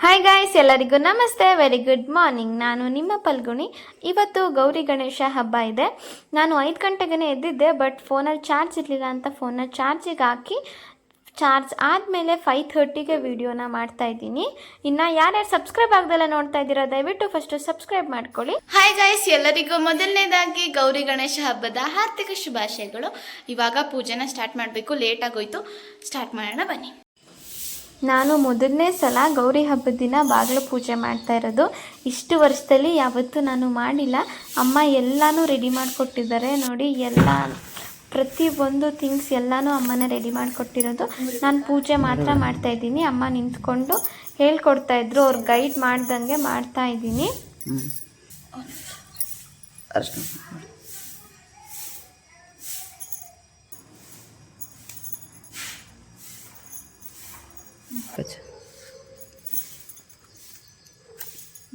Hi guys, ಎಲ್ಲರಿಗೂ ನಮಸ್ತೆ. Very good morning. ನಾನು ನಿಮ್ಮ ಪಲ್ಗುಣಿ. ಇವತ್ತು ಗೌರಿ ಗಣೇಶ ಹಬ್ಬ ಇದೆ. ನಾನು 5 ಗಂಟೆಗೆ ಎದ್ದಿದ್ದೆ, ಬಟ್ ಫೋನಲ್ಲಿ ಚಾರ್ಜ್ ಇರಲಿಲ್ಲ ಅಂತ ಫೋನ್ನ ಚಾರ್ಜಿಗೆ ಹಾಕಿ ಚಾರ್ಜ್ ಆದಮೇಲೆ 5:30ಗೆ ವಿಡಿಯೋನ ಮಾಡ್ತಾ ಇದ್ದೀನಿ. ಇನ್ನು ಯಾರ್ಯಾರು ಸಬ್ಸ್ಕ್ರೈಬ್ ಆಗದೆಲ್ಲ ನೋಡ್ತಾ ಇದ್ದೀರಾ, ದಯವಿಟ್ಟು ಫಸ್ಟು ಸಬ್ಸ್ಕ್ರೈಬ್ ಮಾಡ್ಕೊಳ್ಳಿ. ಹಾಯ್ ಗಾಯ್ಸ್, ಎಲ್ಲರಿಗೂ ಮೊದಲನೇದಾಗಿ ಗೌರಿ ಗಣೇಶ ಹಬ್ಬದ ಹಾರ್ದಿಕ ಶುಭಾಶಯಗಳು. ಇವಾಗ ಪೂಜೆನ ಸ್ಟಾರ್ಟ್ ಮಾಡಬೇಕು. ಲೇಟ್ ಆಗೋಯ್ತು, ಸ್ಟಾರ್ಟ್ ಮಾಡೋಣ ಬನ್ನಿ. ನಾನು ಮೊದಲನೇ ಸಲ ಗೌರಿ ಹಬ್ಬದ ದಿನ ಬಾಗಿಲು ಪೂಜೆ ಮಾಡ್ತಾ ಇರೋದು. ಇಷ್ಟು ವರ್ಷದಲ್ಲಿ ಯಾವತ್ತೂ ನಾನು ಮಾಡಿಲ್ಲ. ಅಮ್ಮ ಎಲ್ಲನೂ ರೆಡಿ ಮಾಡಿಕೊಟ್ಟಿದ್ದಾರೆ ನೋಡಿ. ಎಲ್ಲ ಪ್ರತಿಯೊಂದು ಥಿಂಗ್ಸ್ ಎಲ್ಲನೂ ಅಮ್ಮನೇ ರೆಡಿ ಮಾಡಿಕೊಟ್ಟಿರೋದು. ನಾನು ಪೂಜೆ ಮಾತ್ರ ಮಾಡ್ತಾಯಿದ್ದೀನಿ. ಅಮ್ಮ ನಿಂತ್ಕೊಂಡು ಹೇಳ್ಕೊಡ್ತಾಯಿದ್ರು, ಅವ್ರು ಗೈಡ್ ಮಾಡ್ದಂಗೆ ಮಾಡ್ತಾಯಿದ್ದೀನಿ.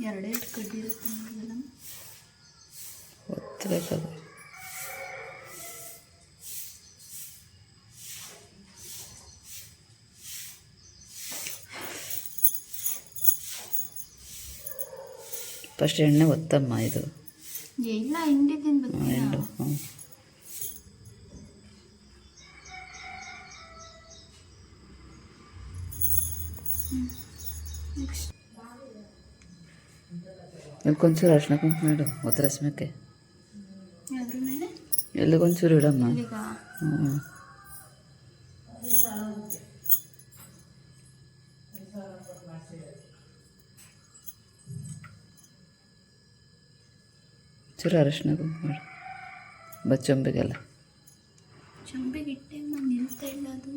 ಎರಡೇ ಕಡ್ಡಿ ಇರುತ್ತೆ ಫಸ್ಟ್ ಎಣ್ಣೆ ಒತ್ತಮ್ಮ. ಇದು ಎಲ್ಲ ಹಿಂಡಿದ್ದೀನಿ ಎಂಡು. కొంచెం అర్ಶಿನ ಕುಂಕುಮ ಇಡು. ಒತ್ತರ ಸ್ಮಕ್ಕೆ ಎಲ್ಲಿಗೊಂಚೂರು ಇಡಮ್ಮ. ಚೂರು ಅರಶಿನ ಕುಂಕುಮ ಇಡು. ಬಚ್ಚೊಂಬಿಗೆಲ್ಲ ಚಂಬಿಗೆ ಇಟ್ಟೆ ನಿಲ್ತಾ ಇಲ್ಲ, ಅದು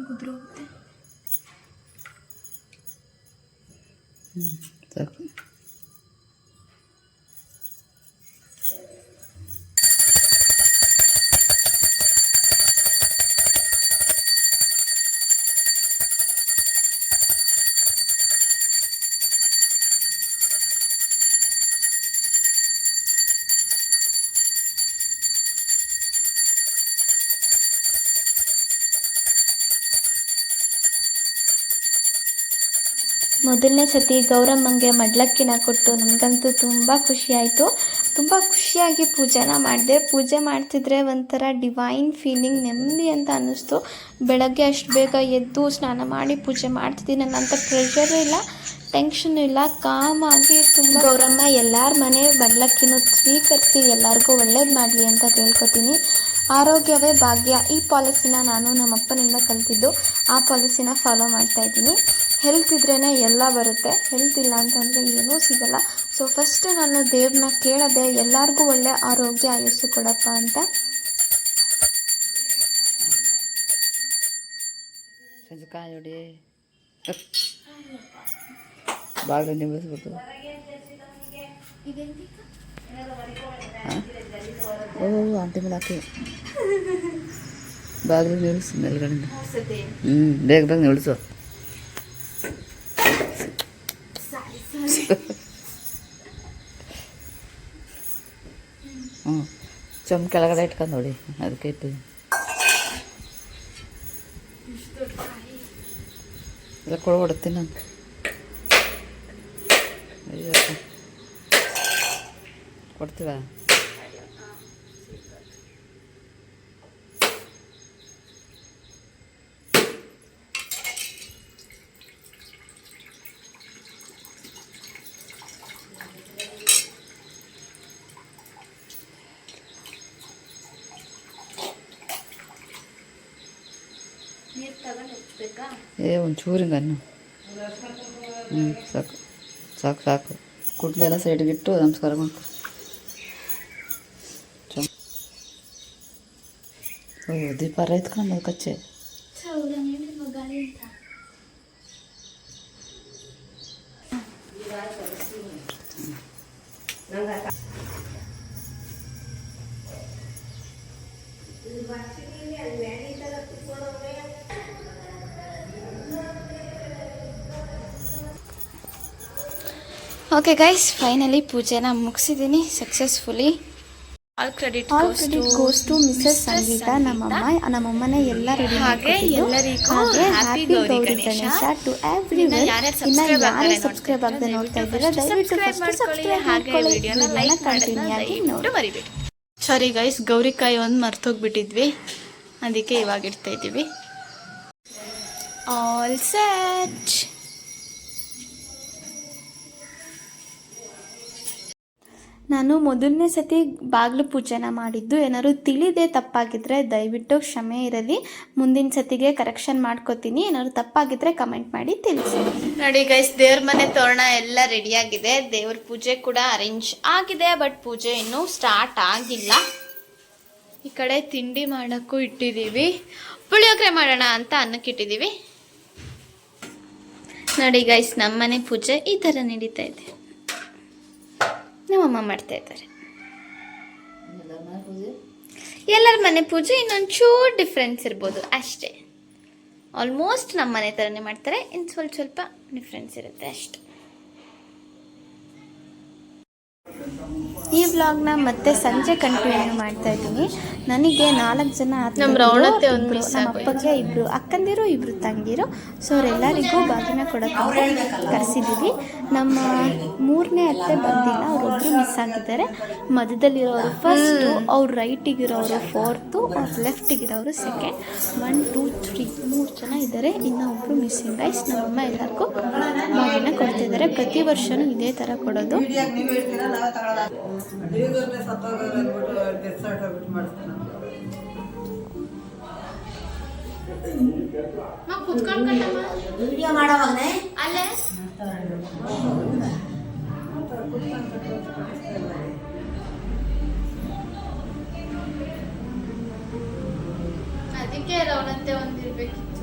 ಕುದುರೋಗುತ್ತೆ. ಸಾಕು. ಮೊದಲನೇ ಸತಿ ಗೌರಮ್ಮಂಗೆ ಮಡ್ಲಕ್ಕಿನ ಕೊಟ್ಟು ನನಗಂತೂ ತುಂಬ ಖುಷಿಯಾಯಿತು. ತುಂಬ ಖುಷಿಯಾಗಿ ಪೂಜೆನ ಮಾಡಿದೆ. ಪೂಜೆ ಮಾಡ್ತಿದ್ರೆ ಒಂಥರ ಡಿವೈನ್ ಫೀಲಿಂಗ್, ನೆಮ್ಮದಿ ಅಂತ ಅನ್ನಿಸ್ತು. ಬೆಳಗ್ಗೆ ಅಷ್ಟು ಬೇಗ ಎದ್ದು ಸ್ನಾನ ಮಾಡಿ ಪೂಜೆ ಮಾಡ್ತಿದ್ದೀನಿ. ನನ್ನಂಥ ಪ್ರೆಷರೂ ಇಲ್ಲ, ಟೆನ್ಷನ್ ಇಲ್ಲ, ಕಾಮಾಗಿ ತುಂಬ. ಗೌರಮ್ಮ ಎಲ್ಲರ ಮನೆ ಮಡ್ಲಕ್ಕಿನೂ ಸ್ವೀಕರಿಸಿ ಎಲ್ಲರಿಗೂ ಒಳ್ಳೇದು ಮಾಡಲಿ ಅಂತ ಕೇಳ್ಕೊತೀನಿ. ಆರೋಗ್ಯವೇ ಭಾಗ್ಯ, ಈ ಪಾಲಿಸಿನ ನಾನು ನಮ್ಮ ಅಪ್ಪನಿಂದ ಕಲ್ತಿದ್ದು. ಆ ಪಾಲಿಸಿನ ಫಾಲೋ ಮಾಡ್ತಾಯಿದ್ದೀನಿ. ಹೆಲ್ತ್ ಇದ್ರೇ ಎಲ್ಲ ಬರುತ್ತೆ, ಹೆಲ್ತ್ ಇಲ್ಲ ಅಂತಂದರೆ ಏನೂ ಸಿಗಲ್ಲ. ಸೊ ಫಸ್ಟ್ ನಾನು ದೇವ್ರನ್ನ ಕೇಳದೆ ಎಲ್ಲರಿಗೂ ಒಳ್ಳೆ ಆರೋಗ್ಯ ಆಯಸ್ಸು ಕೊಡಪ್ಪ ಅಂತ. ಕಾಯಿ ಹೊಡಿ, ಬಾಗಿಲು ನಿಲ್ಲಿಸ್ಬಿಟ್ಟು. ಓ ಆಂಟಿ ಮೇಲೆ ಹಾಕಿ ಬಾಗಿಲು ನಿಲ್ಲಿಸು ಮೇಲ್ಗಡೆ. ಬೇಗ ಬೇಗ ನಿಲ್ಲಿಸು. ಚೊಂಬ ಕೆಳಗಡೆ ಇಟ್ಕೊಂಡು ನೋಡಿ, ಅದಕ್ಕೆ ಇಟ್ಟಿದ್ದೀನಿ. ಎಲ್ಲ ಕೊಡ್ಬಿಡ್ತೀನಿ ನಾನು. ಅಯ್ಯಪ್ಪ, ಕೊಡ್ತೀವ? ಒಂಚೂರು ಹಿಂಗನ್ನು. ಸಾಕು ಸಾಕು ಸಾಕು. ಕುಟ್ಲೆಲ್ಲ ಸೈಡ್ಗಿಟ್ಟು ನಮಸ್ಕಾರ ಮಾಡ್ಕೊ. ಓ ದೀಪ ರೈತ್ಕೊಂಡು ಕಚ್ಚೆ. ಓಕೆ ಗೈಸ್, ಫೈನಲಿ ಪೂಜೆನ ಮುಗಿಸಿದ್ದೀನಿ successfully. All credit goes to Mrs Sangeetha. ನಮ್ಮಮ್ಮನೇ ಎಲ್ಲ ರೆಡಿ ಹಾಗೆ ಎಲ್ಲರಿಗೂ happy Gauri Ganesha to everyone. ಇನ್ನು ಯಾರು ಸಬ್ಸ್ಕ್ರೈಬ್ ಆಗದೆ ನೋಡ್ತಾ ಇದ್ದೀರಾ ದಯವಿಟ್ಟು ಸಬ್ಸ್ಕ್ರೈಬ್ ಮಾಡ್ಕೊಳ್ಳಿ, ವಿಡಿಯೋನ ಕಂಟಿನ್ಯೂ ಆಗಿ ನೋಡಿ. ಮರಿಬೇಡಿ. ಸಾರಿ ಗೈಸ್, ಗೌರಿಕಾಯಿ ಒಂದು ಮರ್ತೋಗ್ಬಿಟ್ಟಿದ್ವಿ, ಅದಕ್ಕೆ ಇವಾಗ ಇಡ್ತಾ ಇದ್ದೀವಿ. All set. ನಾನು ಮೊದಲನೇ ಸತಿ ಬಾಗಿಲು ಪೂಜೆನ ಮಾಡಿದ್ದು. ಏನಾದ್ರು ತಿಳಿದೇ ತಪ್ಪಾಗಿದ್ದರೆ ದಯವಿಟ್ಟು ಕ್ಷಮೆ ಇರಲಿ. ಮುಂದಿನ ಸತಿಗೆ ಕರೆಕ್ಷನ್ ಮಾಡ್ಕೋತೀನಿ. ಏನಾದ್ರು ತಪ್ಪಾಗಿದ್ದರೆ ಕಮೆಂಟ್ ಮಾಡಿ ತಿಳಿಸಿ. ನೋಡಿ ಗೈಸ್, ದೇವ್ರ ಮನೆ ತೋರಣ ಎಲ್ಲ ರೆಡಿಯಾಗಿದೆ. ದೇವ್ರ ಪೂಜೆ ಕೂಡ ಅರೇಂಜ್ ಆಗಿದೆ, ಬಟ್ ಪೂಜೆ ಇನ್ನೂ ಸ್ಟಾರ್ಟ್ ಆಗಿಲ್ಲ. ಈ ಕಡೆ ತಿಂಡಿ ಮಾಡೋಕ್ಕೂ ಇಟ್ಟಿದ್ದೀವಿ. ಪುಳಿಯೋಗರೆ ಮಾಡೋಣ ಅಂತ ಅನ್ನಕ್ಕೆ ಇಟ್ಟಿದ್ದೀವಿ. ನೋಡಿ ಗೈಸ್, ನಮ್ಮನೆ ಪೂಜೆ ಈ ಥರ ನಡೀತಾ ಇದೆ. ನಮ್ಮಮ್ಮ ಮಾಡ್ತಾ ಇದ್ದಾರೆ. ಎಲ್ಲರ ಮನೆ ಪೂಜೆ ಇನ್ನೊಂಚೂರು ಡಿಫ್ರೆನ್ಸ್ ಇರ್ಬೋದು ಅಷ್ಟೇ. ಆಲ್ಮೋಸ್ಟ್ ನಮ್ಮ ಮನೆ ಥರನೇ ಮಾಡ್ತಾರೆ, ಇನ್ನು ಸ್ವಲ್ಪ ಡಿಫ್ರೆನ್ಸ್ ಇರುತ್ತೆ ಅಷ್ಟೆ. ಈ ವ್ಲಾಗ್ನ ಮತ್ತೆ ಸಂಜೆ ಕಂಟಿನ್ಯೂ ಮಾಡ್ತಾ ಇದ್ದೀನಿ. ನನಗೆ 4 ಜನ ನಮ್ಮ ರೌಣತ್ತೆ ಒಂದು ಮಿಸ್ ನಮ್ಮ ಅಪ್ಪಗೆ 2 ಅಕ್ಕಂದಿರು 2 ತಂಗಿರು. ಸೊ ಅವರೆಲ್ಲರಿಗೂ ಬಾಗಿನ ಕೊಡೋಕ್ಕೆ ಕರೆಸಿದ್ದೀವಿ. ನಮ್ಮ 3ನೇ ಅತ್ತೆ ಬಂದಿಲ್ಲ, ಅವರೊಬ್ಬರು ಮಿಸ್ ಆಗಿದ್ದಾರೆ. ಮಧ್ಯದಲ್ಲಿರೋರು ಫಸ್ಟು, ಅವ್ರು ರೈಟಿಗಿರೋರು 4th, ಅವ್ರು ಲೆಫ್ಟಿಗಿರೋರು 2nd. 1 2 3 3 ಜನ ಇದ್ದಾರೆ. ಇನ್ನೂ ಒಬ್ಬರು ಮಿಸ್ಸಿಂಗ್ ಗೈಸ್. ನಮ್ಮಮ್ಮ ಎಲ್ಲರಿಗೂ ಬಾಗಿನ ಕೊಡ್ತಿದ್ದಾರೆ. ಪ್ರತಿ ವರ್ಷವೂ ಇದೇ ಥರ ಕೊಡೋದು. ವಿಡಿಯೋ ಮಾಡೋವಾಗನೇ ಅಲ್ಲೇ ಅದಕ್ಕೆ ರೌಣತ್ತೆ ಒಂದಿರ್ಬೇಕಿತ್ತು.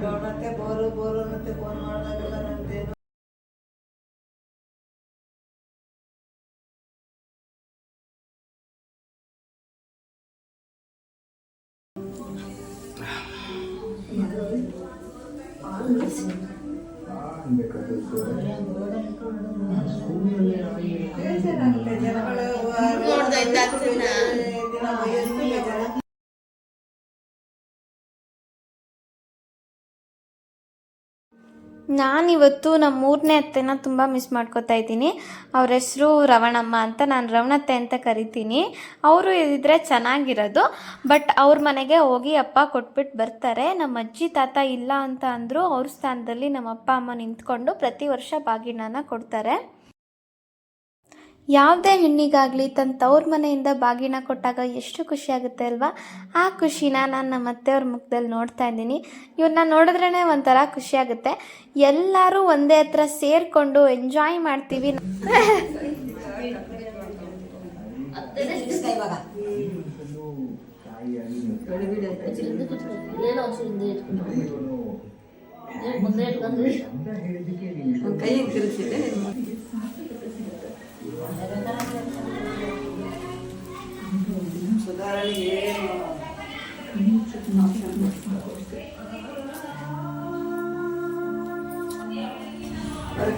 ರೌಣತ್ತೆ ಬೋರು ಫೋನ್ ಮಾಡಿದಾಗೆಲ್ಲ ನಂದೇನು ನಾನಿವತ್ತು ನಮ್ಮ 3ನೇ ಅತ್ತೆನ ತುಂಬ ಮಿಸ್ ಮಾಡ್ಕೋತಾ ಇದ್ದೀನಿ. ಅವ್ರ ಹೆಸರು ರವಣಮ್ಮ ಅಂತ, ನಾನು ರವಣತ್ತೆ ಅಂತ ಕರಿತೀನಿ. ಅವರು ಇದ್ದರೆ ಚೆನ್ನಾಗಿರೋದು, ಬಟ್ ಅವ್ರ ಮನೆಗೆ ಹೋಗಿ ಅಪ್ಪ ಕೊಟ್ಬಿಟ್ಟು ಬರ್ತಾರೆ. ನಮ್ಮ ಅಜ್ಜಿ ತಾತ ಇಲ್ಲ ಅಂತ ಅಂದರು. ಅವ್ರ ಸ್ಥಾನದಲ್ಲಿ ನಮ್ಮ ಅಪ್ಪ ಅಮ್ಮ ನಿಂತ್ಕೊಂಡು ಪ್ರತಿ ವರ್ಷ ಬಾಗಿಣನ ಕೊಡ್ತಾರೆ. ಯಾವುದೇ ಹೆಣ್ಣಿಗಾಗಲಿ ತನ್ನ ತವ್ರ ಮನೆಯಿಂದ ಬಾಗಿನ ಕೊಟ್ಟಾಗ ಎಷ್ಟು ಖುಷಿ ಆಗುತ್ತೆ ಅಲ್ವಾ? ಆ ಖುಷಿನ ನಾನು ನಮ್ಮ ಅತ್ತೆಯವ್ರ ಮುಖದಲ್ಲಿ ನೋಡ್ತಾ ಇದ್ದೀನಿ. ಇವ್ರನ್ನ ನೋಡಿದ್ರೇ ಒಂಥರ ಖುಷಿ ಆಗುತ್ತೆ. ಎಲ್ಲರೂ ಒಂದೇ ಹತ್ರ ಸೇರಿಕೊಂಡು ಎಂಜಾಯ್ ಮಾಡ್ತೀವಿ.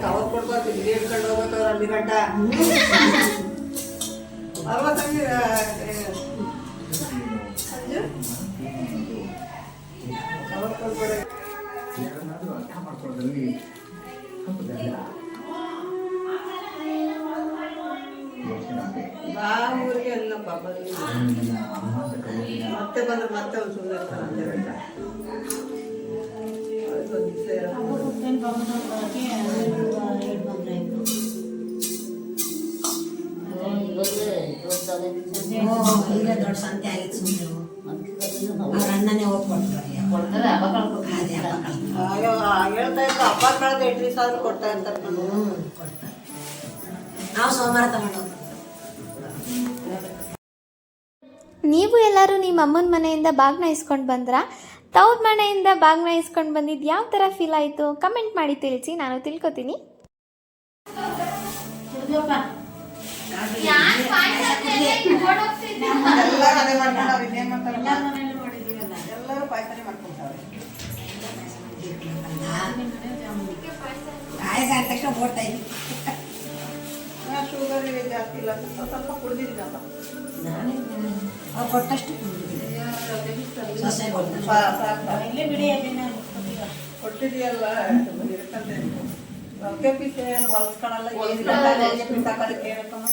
ಕವರ್ ಕೊಡ್ಬಾರ್ದು, ಇಲ್ಲಿ ಹಿಡ್ಕೊಂಡು ಹೋಗ್ಬೇಕವ್ರು ಅಲ್ಲಿ ಗಂಟ ಅಲ್ವಾ ತಂಗಿ? ಕವರ್ ಕೊಡ್ಬೇಡ. ಬಾ ಊರಿಗೆ ಎಲ್ಲಪ್ಪ ಬಂದು ಮತ್ತೆ ಬಂದ್ರೆ ಮತ್ತೆ ಒಂದು ಸುಮ್ಮನೆ ಇರ್ತಾನೆ ಅಂತ ಹೇಳ್ತಾ ಈಗ ದೊಡ್ಡ ಸಂತೆ ಆಗಿತ್ತು. ಸುಮ್ಮನೆ ಅವ್ರ ಅಣ್ಣನೇ ಹೋಗ್ಕೊಡ್ತಾರೆ. ಹೇಳ್ತಾ ಇದ್ರು ಹಬ್ಬ ಕಳೆದ 8 ದಿವಸ ಆದ್ರೂ ಕೊಡ್ತಾ ಇರ್ತಾರೆ. ಕೊಡ್ತಾರೆ. ನಾವು ಸೋಮವಾರ ತಗೊಂಡು ನೀವು ಎಲ್ಲರೂ ನಿಮ್ಮ ಅಮ್ಮನ ಮನೆಯಿಂದ ಬಾಗ್ನ ಇಸ್ಕೊಂಡು ಬಂದ್ರಾ? ತವ್ರ ಮನೆಯಿಂದ ಬಾಗ್ನ ಇಸ್ಕೊಂಡು ಬಂದಿದ್ದು ಯಾವ ಥರ ಫೀಲ್ ಆಯಿತು ಕಮೆಂಟ್ ಮಾಡಿ ತಿಳಿಸಿ, ನಾನು ತಿಳ್ಕೊತೀನಿ. ತಕ್ಷಣ ಓಡ್ತಾ ಇದ್ವಿ. ಶುಗರ್ ಜಾಸ್ತಿ ಇಲ್ಲ ಸ್ವಲ್ಪ ಕುಡ್ದಿದ್ದೀನಪ್ಪ. ಅವ್ರು ಕೊಟ್ಟಷ್ಟು ಸೊಸೆ ಇಲ್ಲೇ ಬಿಡಿ ಕೊಟ್ಟಿದೆಯಲ್ಲ ಇರ್ತಂತೆ. ರೊಕ್ಕೆ ಪೀಸ್ ಏನು ಹೊಲ್ಸ್ಕೊಳಲ್ಲ ಏನಿಲ್ಲ. ಪೀಸ್ ಹಾಕೋದಕ್ಕೆ ಏನಕ್ಕಮ್ಮ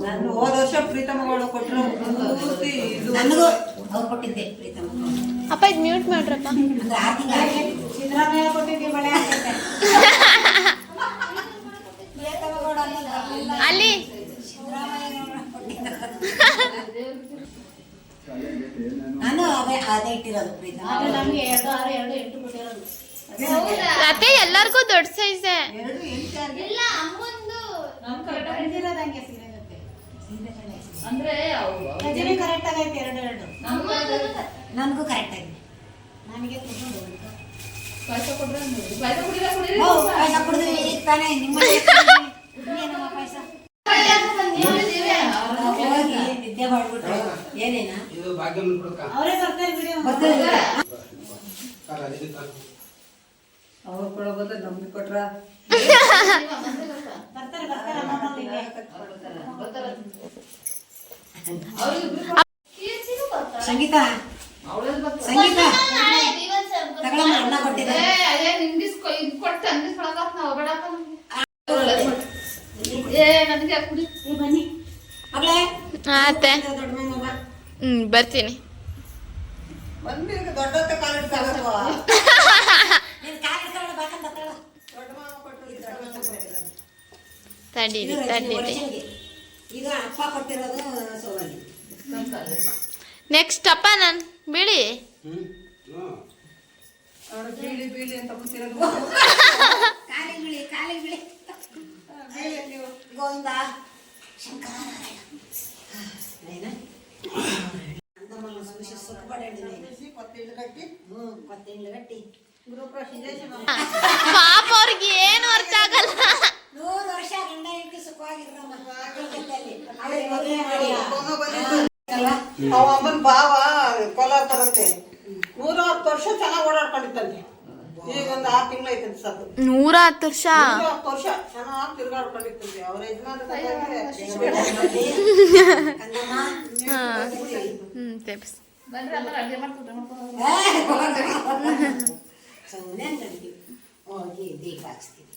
ನಾನು ಹೋದ ವರ್ಷ ಪ್ರೀತಮಗಳು ಕೊಟ್ಟರು ಪೂರ್ತಿ ಇದು ನನಗೂ ಅವ್ರು ಕೊಟ್ಟಿದ್ದೆ ಪ್ರೀತಮ್ಮ. ಅಪ್ಪ ಇದು ಮ್ಯೂಟ್ ಮಾಡ್ರಪ್ಪ. ಅಂದ್ರೆ 6 ತಿಂಗಳು ಸಿದ್ದರಾಮಯ್ಯ ಕೊಟ್ಟಿದ್ದೆ ಮಳೆ ಆಗ್ತೈತೆ. ಅಲ್ಲಿ ನಾನು ಅದೇ ಇಟ್ಟಿರೋದು ಪ್ರೀತಮ್ಮ. ನಮಗೆ 2, 6, 2, 8 ಕೊಟ್ಟಿರೋದು. ಅತ್ತೆ ಎಲ್ಲರಿಗೂ ದೊಡ್ಡ ಸೈಜೆ. ಕರೆಕ್ಟ್ ಆಗೈತೆ 2. ನನಗೂ ಕರೆಕ್ಟ್ ಆಗಿದೆ. ನನಗೆ ಪಾಯಸ ಕುಡಿದ್ವಿ ಈಗ ತಾನೇ ನಿಮ್ಮ ಪಾಯಸ ಹೋಗಿ ನಿದ್ದೆ ಮಾಡ್ಬಿಟ್ರು. ಏನೇನಾ ಅವರೇ ಬರ್ತಾರೆ ಬಿಡಿ. ಅವ್ರು ಕೊಡೋದು ನಮ್ಗೆ ಕೊಟ್ರ ಬರ್ತಾರೆ ಸಂಗೀತ ಸಂಗೀತ ತಗೊಳಮ್ಮ, ಅಣ್ಣ ಕೊಟ್ಟಿದ್ದಾರೆ. ಬನ್ನಿ ಮಗಳೇ, ಅತ್ತೆ ದೊಡ್ಡ ಮಗ ಬರ್ತೀನಿ. ಬಂದು ದೊಡ್ಡ ಕಾಲಿಡ್ತಾಗಲ್ವ ನೀನು ಕಾಲಿಡ್ಕೊಳ್ಳ ಬೇಕಂತ ದೊಡ್ಡ ಮಾವ ಕೊಟ್ಟರು. ತಡೀರಿ ತಡೀರಿ. ಈಗ ಅಪ್ಪ ಕೊಟ್ಟಿರೋದು ಸೋವಾಗಿ. ನೆಕ್ಸ್ಟ್ ಅಪ್ಪ ನಾನು ಬಿಡಿ. ಅವಳು ಬೀಳಿ ಅಂತ ಕೂತಿರೋದು. ಕಾಲಿಗೆ ಬಿಳಿ ಗೋವಿಂದ ಶಂಕರನಾರಾಯಣ ಕೊತ್ತಿಂಡ್ಲು ಗಟ್ಟಿ ಪಾಪ ಅವ್ರಿಗೆ ಏನು ಅರ್ಥ ಆಗಲ್ಲ. 100 ವರ್ಷ ಗಂಡ ಹೆಂಡತಿ ಸುಖವಾಗಿರ್ರಮ್ಮ. ಅವ ಅಮ್ಮನ ಭಾವ ಕೊಲ ತರತ್ತೆ 110 ವರ್ಷ ಚೆನ್ನಾಗಿ ಓಡಾಡ್ಕೊಂಡಿತ್ತಂತೆ. ಈಗ ಒಂದು 6 ತಿಂಗಳು ಐತಂತೆ ಸತ್ತು. 110 ವರ್ಷ 110 ವರ್ಷ ಚೆನ್ನಾಗಿ ತಿರ್ಗಾಡ್ಕೊಂಡಿತ್ತಂತೆ. ಅವ್ರ ಯಜಮಾನ ತೆಪ್ಸ್ ಸುಮ್ಮನೆ ಅಂತೀವಿ. ಹೋಗಿ ದೀಪ ಹಚ್ತೀವಿ.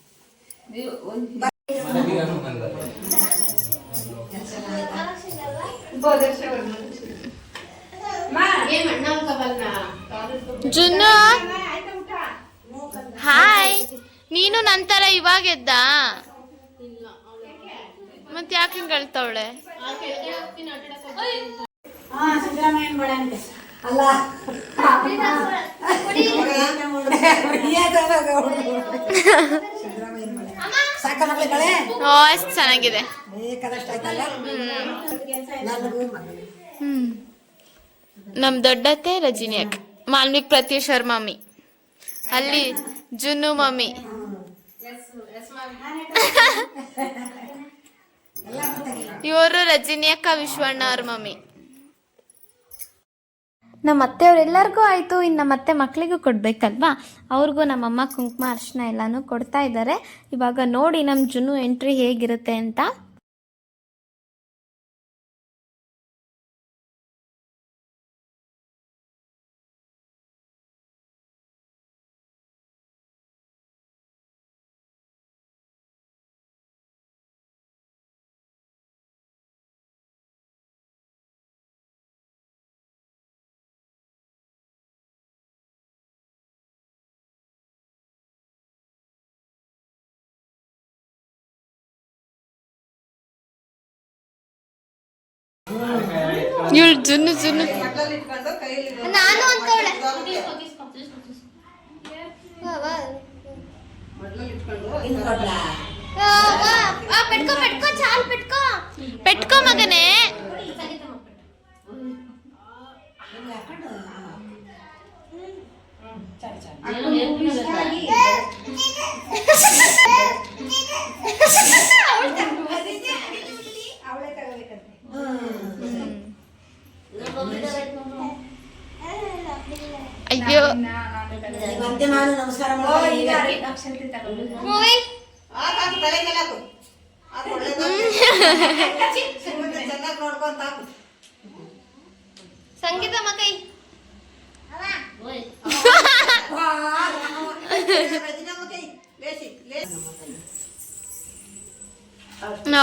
ಜುನ್ನು ಹಾಯ್. ನೀನು ನಂತರ ಇವಾಗ ಎದ್ದ ಮತ್ತೆ ಯಾಕೆ ಹಿಂಗೆ ಅಳ್ತಾವಳೆ? ಸಿದ್ದರಾಮಯ್ಯನ ಬಳೆ ಅಂತೆ ಅಲ್ಲ ಸಾಕ ಮಕ್ಕಳುಗಳೇ. ಓ ಅಷ್ಟು ಚೆನ್ನಾಗಿದೆ. ಬೇಕಾದಷ್ಟು ಆಯ್ತಲ್ಲ. ನನಗೂ ನಮ್ಮ ದೊಡ್ಡತ್ತೆ ರಜಿನಿ ಅಕ್ಕ, ಮಾಲ್ವಿಕ್ ಪ್ರತ್ಯೂಷರ್ ಮಮ್ಮಿ, ಅಲ್ಲಿ ಜುನ್ನು ಮಮ್ಮಿ. ಇವರು ರಜಿನಿ ಅಕ್ಕ ವಿಶ್ವಣ್ಣ ಅವ್ರ ಮಮ್ಮಿ. ನಮ್ಮ ಅತ್ತೆಯವ್ರೆಲ್ಲರಿಗೂ ಆಯಿತು. ಇನ್ನು ನಮ್ಮ ಅತ್ತೆ ಮಕ್ಕಳಿಗೂ ಕೊಡಬೇಕಲ್ವಾ, ಅವ್ರಿಗೂ ನಮ್ಮಮ್ಮ ಕುಂಕುಮ ಅರ್ಶಿನ ಎಲ್ಲನೂ ಕೊಡ್ತಾ ಇದ್ದಾರೆ. ಇವಾಗ ನೋಡಿ ನಮ್ಮ ಜುನ್ನು ಎಂಟ್ರಿ ಹೇಗಿರುತ್ತೆ ಅಂತ. ಇವಳು ಜುನ್ನು ಜುನ್ನು ಇಟ್ಕೊಂಡು ಕೈಯಲ್ಲಿ ನಾನು ಅಂತವಳೆ. ಮಡ್ಲಲ್ಲಿ ಇಟ್ಕೊಂಡು ಇನ್ನು ಕೊಡ್ಲಾ? ಪೆಟ್ಕೋ ಪೆಟ್ಕೋ ಚಾಲ್ ಪೆಟ್ಕೋ ಪೆಟ್ಕೋ ಮಗನೇ. ಹಿಂಗೆ ಹಾಕೊಂಡು ಅವಳೇ ತಗೋಬೇಕಂತೆ. ಅಯ್ಯೋ ಮತ್ತೆ ನಾನು ನಮಸ್ಕಾರ ತಲೆ ಮೇಲೆ ಹಾಕು ಚೆನ್ನಾಗಿ ನೋಡ್ಕೊಂತ ಹಾಕು ಸಂಗೀತ ಮಕೈ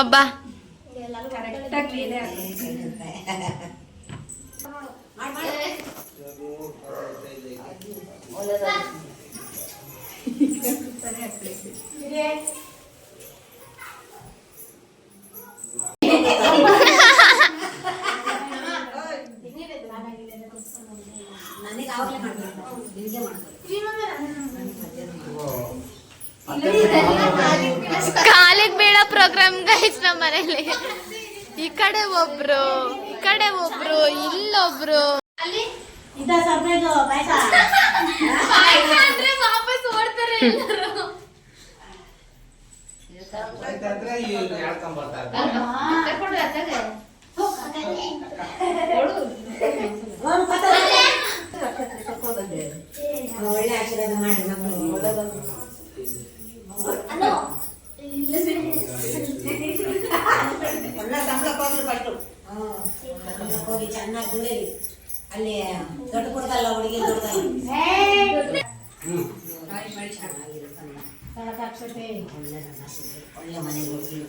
ಬಾ ನನಗೆ ಆವಾಗಲೇ ಮಾಡ್ಬೇಕು ನಿನಗೆ ಕಾಲಿಗೆ ಬೇಡ ಪ್ರೋಗ್ರಾಮ್ ಗೈಸ್ ನಮ್ಮ ಮನೇಲಿ ಈ ಕಡೆ ಒಬ್ರು ಇಲ್ಲೊಬ್ರು ಇದ ಸರ್ಪ್ರೈಸ್ ಪಾಯಸ ಅಂದ್ರೆ ವಾಪಸ್ ಓಡ್ತಾರೆ ಎಲ್ಲರೂ ಒಳ್ಳೆ ಆಶೀರ್ವಾದ ಮಾಡಿ ಮಕ್ಕಳಿಗೆ ಎಲ್ಲ ಸಂಬಳಕ್ಕೆ ಹೋಗ್ಲಿ ಫಸ್ಟು ಸಂಬಳಕ್ಕೆ ಹೋಗಿ ಚೆನ್ನಾಗಿ ದುಡೀರಿ ಅಲ್ಲಿ ದೊಡ್ಡ ಕೊಡ್ತಲ್ಲ ಹುಡುಗಿ ದೊಡ್ಡದಲ್ಲ ಒಳ್ಳೆ ಮನೆಗೆ ಹೋಗಿ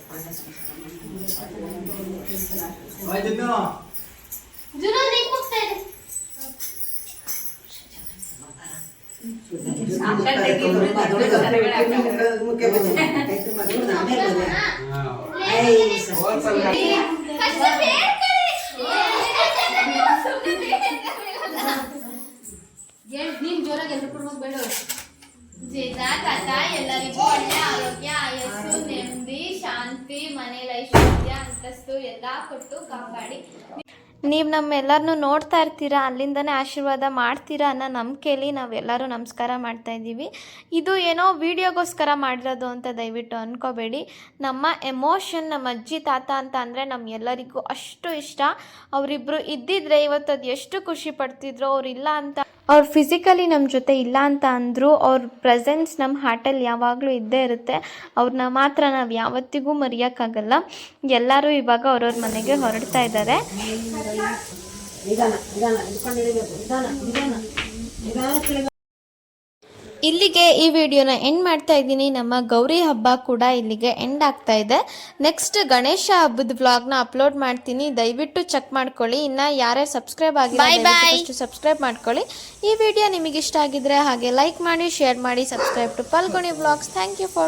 ನೀನ್ ಜೋರಾಗಿ ಎಲ್ರು ಕೊಡ್ಬೇಕು ಬೇಡ ಎಲ್ಲರಿಗೂ ಒಳ್ಳೆ ಆರೋಗ್ಯ ಆಯಸ್ಸು ನೆಮ್ಮದಿ ಶಾಂತಿ ಮನೇಲಿ ಐಶ್ವರ್ಯ ಅಂತಸ್ತು ಎಲ್ಲ ಕೊಟ್ಟು ಕಾಪಾಡಿ ನೀವು ನಮ್ಮೆಲ್ಲರನ್ನೂ ನೋಡ್ತಾ ಇರ್ತೀರಾ ಅಲ್ಲಿಂದನೇ ಆಶೀರ್ವಾದ ಮಾಡ್ತೀರಾ ಅನ್ನೋ ನಂಬಿಕೆಯಲ್ಲಿ ನಾವೆಲ್ಲರೂ ನಮಸ್ಕಾರ ಮಾಡ್ತಾ ಇದ್ದೀವಿ ಇದು ಏನೋ ವೀಡಿಯೋಗೋಸ್ಕರ ಮಾಡಿರೋದು ಅಂತ ದಯವಿಟ್ಟು ಅಂದ್ಕೋಬೇಡಿ ನಮ್ಮ ಎಮೋಷನ್ ನಮ್ಮ ಅಜ್ಜಿ ತಾತ ಅಂತ ಅಂದರೆ ನಮ್ಗೆಲ್ಲರಿಗೂ ಅಷ್ಟು ಇಷ್ಟ ಅವರಿಬ್ಬರು ಇದ್ದಿದ್ರೆ ಇವತ್ತು ಅದು ಎಷ್ಟು ಖುಷಿ ಪಡ್ತಿದ್ರು ಅವ್ರಿಲ್ಲ ಅಂತ ಅವ್ರು ಫಿಸಿಕಲಿ ನಮ್ಮ ಜೊತೆ ಇಲ್ಲ ಅಂತ ಅಂದರು ಅವ್ರ ಪ್ರೆಸೆನ್ಸ್ ನಮ್ಮ ಹಾರ್ಟಲ್ಲಿ ಯಾವಾಗಲೂ ಇದ್ದೇ ಇರುತ್ತೆ ಅವ್ರನ್ನ ಮಾತ್ರ ನಾವು ಯಾವತ್ತಿಗೂ ಮರೆಯೋಕ್ಕಾಗಲ್ಲ ಎಲ್ಲರೂ ಇವಾಗ ಅವ್ರವ್ರ ಮನೆಗೆ ಹೊರಡ್ತಾ ಇದ್ದಾರೆ ಇಲ್ಲಿಗೆ ಈ ವಿಡಿಯೋನ ಎಂಡ್ ಮಾಡ್ತಾ ಇದ್ದೀನಿ ನಮ್ಮ ಗೌರಿ ಹಬ್ಬ ಕೂಡ ಇಲ್ಲಿಗೆ ಎಂಡ್ ಆಗ್ತಾ ಇದೆ ನೆಕ್ಸ್ಟ್ ಗಣೇಶ ಹಬ್ಬದ ವ್ಲಾಗ್ನ ಅಪ್ಲೋಡ್ ಮಾಡ್ತೀನಿ ದಯವಿಟ್ಟು ಚೆಕ್ ಮಾಡ್ಕೊಳ್ಳಿ ಇನ್ನು ಯಾರ್ಯಾರು ಸಬ್ಸ್ಕ್ರೈಬ್ ಆಗಿಲ್ಲ ಸಬ್ಸ್ಕ್ರೈಬ್ ಮಾಡ್ಕೊಳ್ಳಿ ಈ ವಿಡಿಯೋ ನಿಮಗೆ ಇಷ್ಟ ಆಗಿದ್ರೆ ಹಾಗೆ ಲೈಕ್ ಮಾಡಿ ಶೇರ್ ಮಾಡಿ subscribe to Palgoni vlogs thank you for